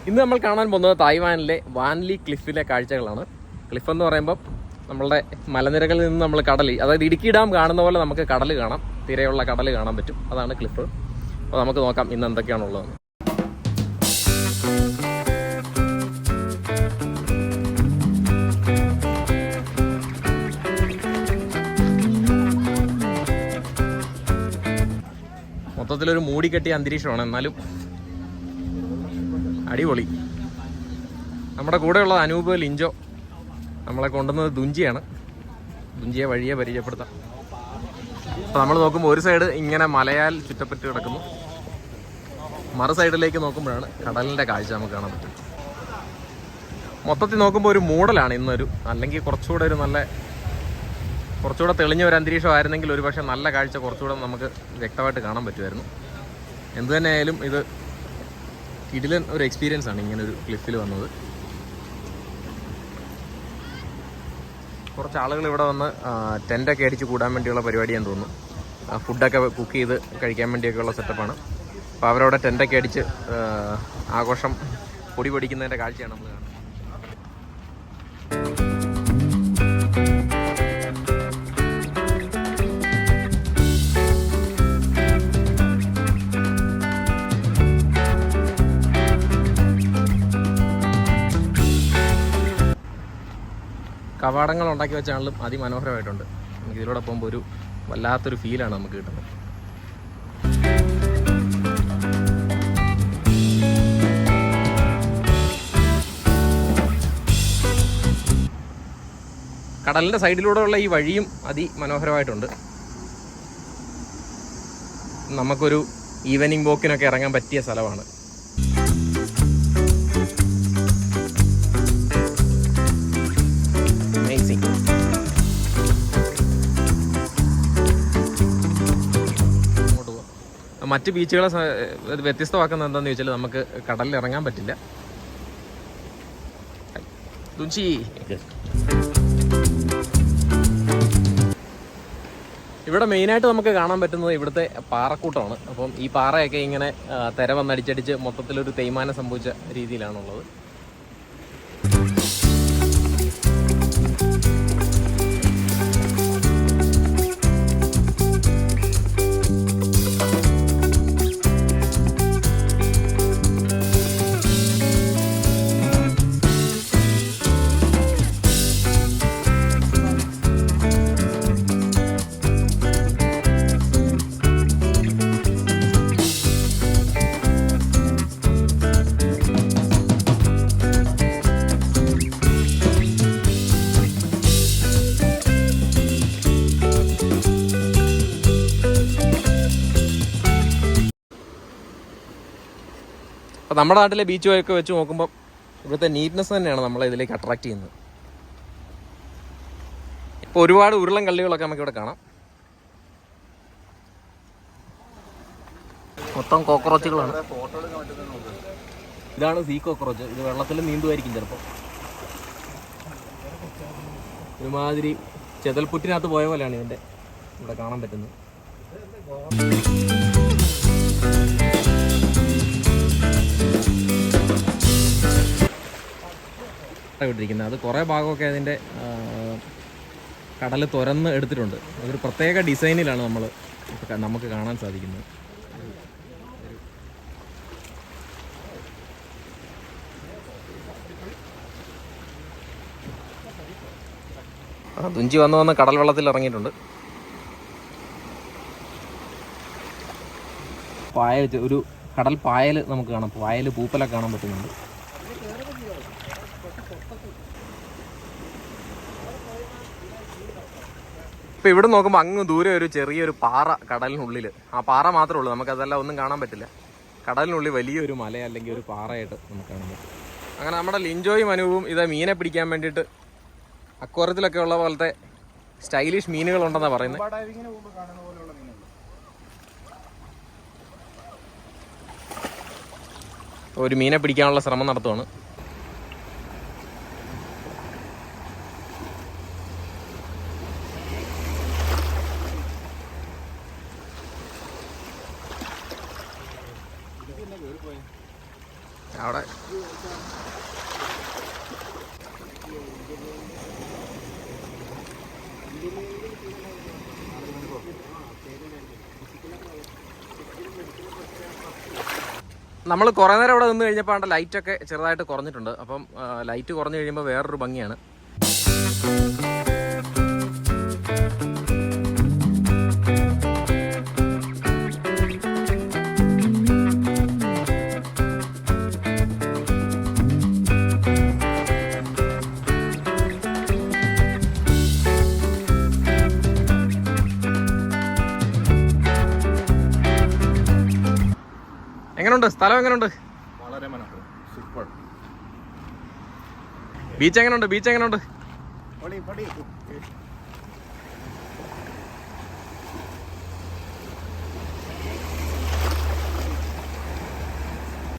ഇന്ന് നമ്മൾ കാണാൻ പോകുന്നത് തായ്വാനിലെ വാൻലി ക്ലിഫിലെ കാഴ്ചകളാണ്. ക്ലിഫ് എന്ന് പറയുമ്പോൾ നമ്മളുടെ മലനിരകളിൽ നിന്ന് നമ്മൾ കടൽ, അതായത് ഇടുക്കി ഡാം കാണുന്ന പോലെ നമുക്ക് കടൽ കാണാം, തിരയുള്ള കടൽ കാണാൻ പറ്റും. അതാണ് ക്ലിഫ്. അപ്പോൾ നമുക്ക് നോക്കാം ഇന്ന് എന്തൊക്കെയാണുള്ളത്. മൊത്തത്തിലൊരു മൂടിക്കെട്ടിയ അന്തരീക്ഷമാണ്, എന്നാലും അടിപൊളി. നമ്മുടെ കൂടെയുള്ള അനൂപ് ലിഞ്ചോ നമ്മളെ കൊണ്ടുവന്നത് ദുഞ്ചിയാണ്. ദുഞ്ചിയെ വഴിയെ പരിചയപ്പെടുത്താം. അപ്പോൾ നമ്മൾ നോക്കുമ്പോൾ ഒരു സൈഡ് ഇങ്ങനെ മലയാൽ ചുറ്റപ്പെട്ട് കിടക്കുന്നു, മറു സൈഡിലേക്ക് നോക്കുമ്പോഴാണ് കടലിൻ്റെ കാഴ്ച നമുക്ക് കാണാൻ പറ്റും. മൊത്തത്തിൽ നോക്കുമ്പോൾ ഒരു മൂടലാണ് ഇന്നൊരു, അല്ലെങ്കിൽ കുറച്ചുകൂടെ തെളിഞ്ഞ ഒരു അന്തരീക്ഷമായിരുന്നെങ്കിൽ ഒരു പക്ഷേ നല്ല കാഴ്ച കുറച്ചുകൂടെ നമുക്ക് വ്യക്തമായിട്ട് കാണാൻ പറ്റുമായിരുന്നു. എന്തു തന്നെയായാലും ഇത് കിടിലൻ ഒരു എക്സ്പീരിയൻസ് ആണ് ഇങ്ങനെ ഒരു ക്ലിഫിൽ വന്നത്. കുറച്ച് ആളുകൾ ഇവിടെ വന്ന് ടെൻ്റൊക്കെ അടിച്ച് കൂടാൻ വേണ്ടിയുള്ള പരിപാടിയാന്ന് തോന്നുന്നു. ഫുഡൊക്കെ കുക്ക് ചെയ്ത് കഴിക്കാൻ വേണ്ടിയൊക്കെയുള്ള സെറ്റപ്പാണ്. അപ്പോൾ അവരവിടെ ടെൻ്റൊക്കെ അടിച്ച് ആഘോഷം പൊടി പൊടിക്കുന്നതിൻ്റെ കാഴ്ചയാണ് നമ്മൾ കാണുന്നത്. കവാടങ്ങൾ ഉണ്ടാക്കി വെച്ചാണെങ്കിലും അതിമനോഹരമായിട്ടുണ്ട്. നമുക്ക് ഇതിലൂടെ പോകുമ്പോൾ ഒരു വല്ലാത്തൊരു ഫീലാണ് നമുക്ക് കിട്ടുന്നത്. കടലിൻ്റെ സൈഡിലൂടെയുള്ള ഈ വഴിയും അതിമനോഹരമായിട്ടുണ്ട്. നമുക്കൊരു ഈവനിങ് വോക്കിനൊക്കെ ഇറങ്ങാൻ പറ്റിയ സ്ഥലമാണ്. മറ്റ് ബീച്ചുകളെ വ്യത്യസ്തമാക്കുന്നത് എന്താണെന്ന് ചോദിച്ചാൽ നമുക്ക് കടലിൽ ഇറങ്ങാൻ പറ്റില്ല. ഇവിടെ മെയിനായിട്ട് നമുക്ക് കാണാൻ പറ്റുന്നത് ഇവിടുത്തെ പാറക്കൂട്ടമാണ്. അപ്പം ഈ പാറയൊക്കെ ഇങ്ങനെ തിര വന്നടിച്ചടിച്ച് മൊത്തത്തിലൊരു തേയ്മാനം സംഭവിച്ച രീതിയിലാണുള്ളത്. അപ്പോൾ നമ്മുടെ നാട്ടിലെ ബീച്ചുമൊക്കെ വെച്ച് നോക്കുമ്പോൾ ഇവിടുത്തെ നീറ്റ്നെസ് തന്നെയാണ് നമ്മളെ ഇതിലേക്ക് അട്രാക്ട് ചെയ്യുന്നത്. ഇപ്പോൾ ഒരുപാട് ഉരുളൻ കല്ലുകളൊക്കെ നമുക്കിവിടെ കാണാം. മൊത്തം കോക്രോച്ചുകളാണ്. ഇതാണ് സീ കോക്രോച്ച്. ഇത് വെള്ളത്തിൽ നീന്തുമായിരിക്കും ചിലപ്പോൾ. ഒരുമാതിരി ചെതൽപ്പുറ്റിനകത്ത് പോയ പോലെയാണ് ഇതിൻ്റെ ഇവിടെ കാണാൻ പറ്റുന്നത്. വിട്ടിരിക്കുന്നത് അത് കുറേ ഭാഗമൊക്കെ അതിൻ്റെ കടൽ തുറന്ന് എടുത്തിട്ടുണ്ട്. അതൊരു പ്രത്യേക ഡിസൈനിലാണ് നമുക്ക് കാണാൻ സാധിക്കുന്നത്. തുഞ്ചി വന്ന് കടൽ വെള്ളത്തിൽ ഇറങ്ങിയിട്ടുണ്ട്. പായൽ, ഒരു കടൽ പായൽ നമുക്ക് കാണാം. പായൽ പൂപ്പലൊക്കെ കാണാൻ പറ്റുന്നുണ്ട്. ഇപ്പോൾ ഇവിടെ നോക്കുമ്പോൾ അങ്ങ് ദൂരെ ഒരു ചെറിയൊരു പാറ കടലിനുള്ളിൽ, ആ പാറ മാത്രമേ ഉള്ളൂ, നമുക്കതെല്ലാം ഒന്നും കാണാൻ പറ്റില്ല. കടലിനുള്ളിൽ വലിയൊരു മല അല്ലെങ്കിൽ ഒരു പാറയായിട്ട് നമുക്ക് കാണാൻ പറ്റും. അങ്ങനെ നമ്മുടെ ലിഞ്ചോയും അനൂപും ഇത് മീനെ പിടിക്കാൻ വേണ്ടിയിട്ട് അക്വാറിയത്തിലൊക്കെ ഉള്ള പോലത്തെ സ്റ്റൈലിഷ് മീനുകളുണ്ടെന്നാണ് പറയുന്നത്. ഒരു മീനെ പിടിക്കാനുള്ള ശ്രമം നടത്തുവാണ്. അവിടെ നമ്മൾ കുറേ നേരം ഇവിടെ നിന്ന് കഴിഞ്ഞപ്പോൾ അവിടെ ലൈറ്റൊക്കെ ചെറുതായിട്ട് കുറഞ്ഞിട്ടുണ്ട്. അപ്പം ലൈറ്റ് കുറഞ്ഞു കഴിയുമ്പോൾ വേറൊരു ഭംഗിയാണ്. എങ്ങനെയുണ്ട് സ്ഥലം? എങ്ങനെയുണ്ട്? വളരെ മനോഹരം, സൂപ്പർ. ബീച്ച് എങ്ങനെയുണ്ട്? ബീച്ച് എങ്ങനെയുണ്ട്? പൊളി പൊളി.